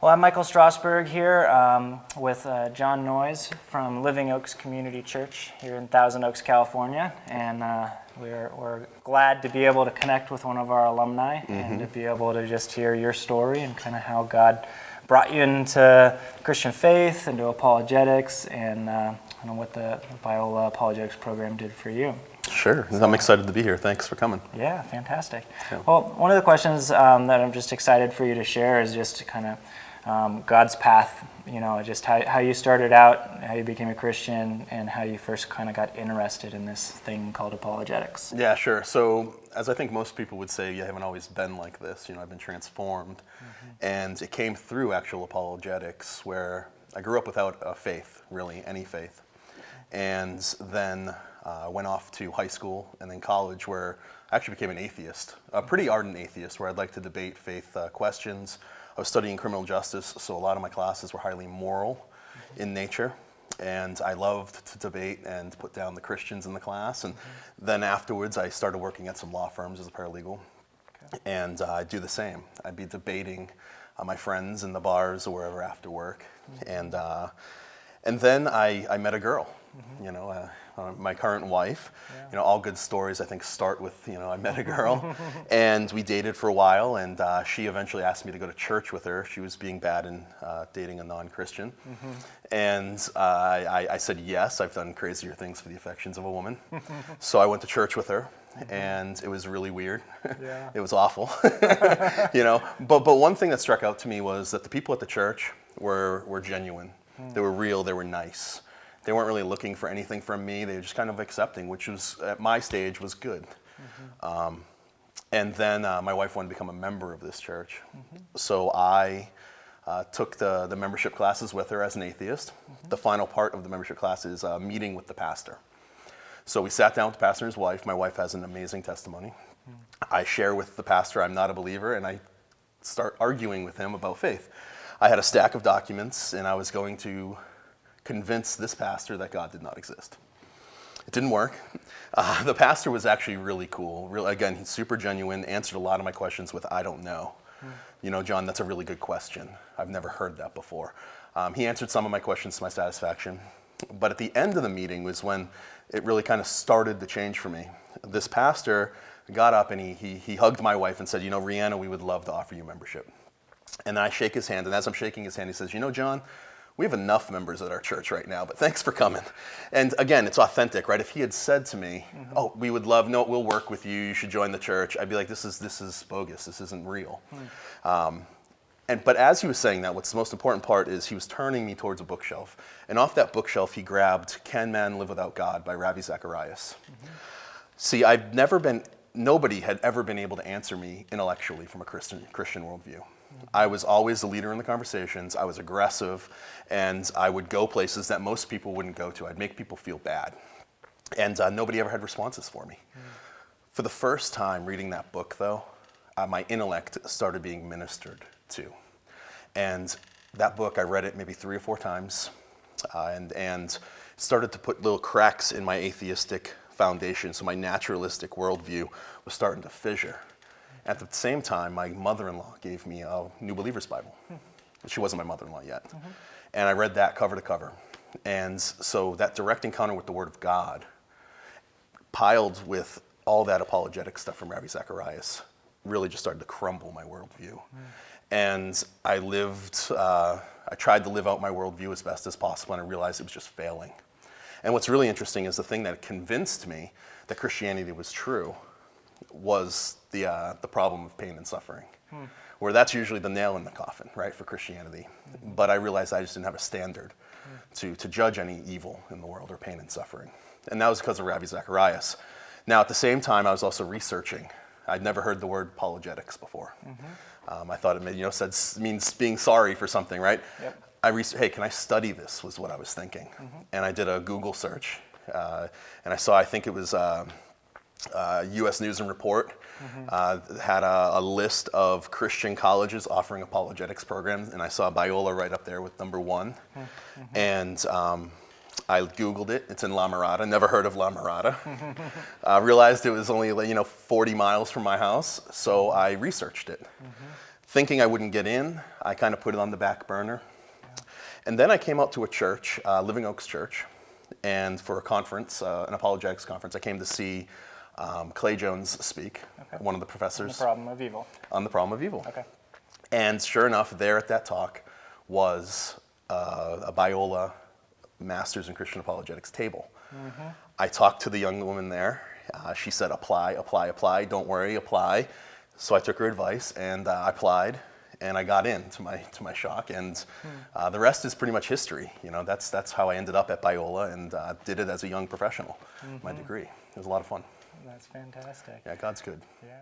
Well, I'm Michael Strasberg here with John Noyes from Living Oaks Community Church here in Thousand Oaks, California, and we're glad to be able to connect with one of our alumni and to be able to just hear your story and kind of how God brought you into Christian faith, into apologetics, and what the Biola Apologetics program did for you. Sure. I'm excited to be here. Thanks for coming. Yeah, fantastic. Yeah. Well, one of the questions that I'm just excited for you to share is just kind of God's path, just how you started out, how you became a Christian, and how you first kind of got interested in this thing called apologetics. Yeah, sure. So, as I think most people would say, you haven't always been like this. I've been transformed. And it came through actual apologetics, where I grew up without a faith, really, any faith. And then went off to high school and then college, where I actually became an atheist, a pretty ardent atheist, where I'd like to debate faith questions. I was studying criminal justice, so a lot of my classes were highly moral in nature, and I loved to debate and put down the Christians in the class. And then afterwards, I started working at some law firms as a paralegal, and I'd do the same. I'd be debating my friends in the bars or wherever after work, and then I met a girl. My current wife. All good stories, I think, start with, I met a girl, and we dated for a while, and she eventually asked me to go to church with her. She was being bad in dating a non-Christian, and I said yes. I've done crazier things for the affections of a woman. So I went to church with her, and it was really weird. Yeah. It was awful, But one thing that struck out to me was that the people at the church were genuine. They were real. They were nice. They weren't really looking for anything from me. They were just kind of accepting, which was, at my stage, was good. And then my wife wanted to become a member of this church. So I took the membership classes with her as an atheist. The final part of the membership class is meeting with the pastor. So we sat down with the pastor and his wife. My wife has an amazing testimony. I share with the pastor I'm not a believer, and I start arguing with him about faith. I had a stack of documents, and I was going to convince this pastor that God did not exist. It didn't work. The pastor was actually really cool. Again, he's super genuine, answered a lot of my questions with, I don't know. John, that's a really good question. I've never heard that before. He answered some of my questions to my satisfaction. But at the end of the meeting was when it really kind of started to change for me. This pastor got up and he hugged my wife and said, Rihanna, we would love to offer you membership. And I shake his hand, and as I'm shaking his hand, he says, John, we have enough members at our church right now, but thanks for coming. And again, it's authentic, right? If he had said to me, oh, we would love, no, we'll work with you, you should join the church, I'd be like, this is bogus, this isn't real. But as he was saying that, what's the most important part is he was turning me towards a bookshelf. And off that bookshelf, he grabbed Can Man Live Without God by Ravi Zacharias. See, nobody had ever been able to answer me intellectually from a Christian worldview. I was always the leader in the conversations. I was aggressive, and I would go places that most people wouldn't go to. I'd make people feel bad, and nobody ever had responses for me. For the first time reading that book, though, my intellect started being ministered to. And that book, I read it maybe 3 or 4 times, and started to put little cracks in my atheistic foundation, so my naturalistic worldview was starting to fissure. At the same time, my mother-in-law gave me a New Believer's Bible. She wasn't my mother-in-law yet. And I read that cover to cover. And so that direct encounter with the Word of God, piled with all that apologetic stuff from Ravi Zacharias, really just started to crumble my worldview. And I tried to live out my worldview as best as possible, and I realized it was just failing. And what's really interesting is the thing that convinced me that Christianity was true was the problem of pain and suffering, where that's usually the nail in the coffin, right, for Christianity. But I realized I just didn't have a standard to judge any evil in the world or pain and suffering. And that was because of Ravi Zacharias. Now, at the same time, I was also researching. I'd never heard the word apologetics before. I thought it means being sorry for something, right? Yep. Hey, can I study this, was what I was thinking. And I did a Google search, and I think it was U.S. News and Report had a list of Christian colleges offering apologetics programs, and I saw Biola right up there with number 1. And I Googled it. It's in La Mirada. Never heard of La Mirada. Realized it was only 40 miles from my house, so I researched it. thinking I wouldn't get in, I kind of put it on the back burner. And then I came out to a church, Living Oaks Church, and for a conference, an apologetics conference, I came to see Clay Jones speak, one of the professors. The problem of evil. On the problem of evil. Okay. And sure enough, there at that talk was a Biola Masters in Christian Apologetics table. I talked to the young woman there. She said, apply, apply, apply. Don't worry, apply. So I took her advice and I applied, and I got in to my shock. And the rest is pretty much history. You know, that's how I ended up at Biola, and did it as a young professional. My degree. It was a lot of fun. That's fantastic. Yeah, God's good. Yeah.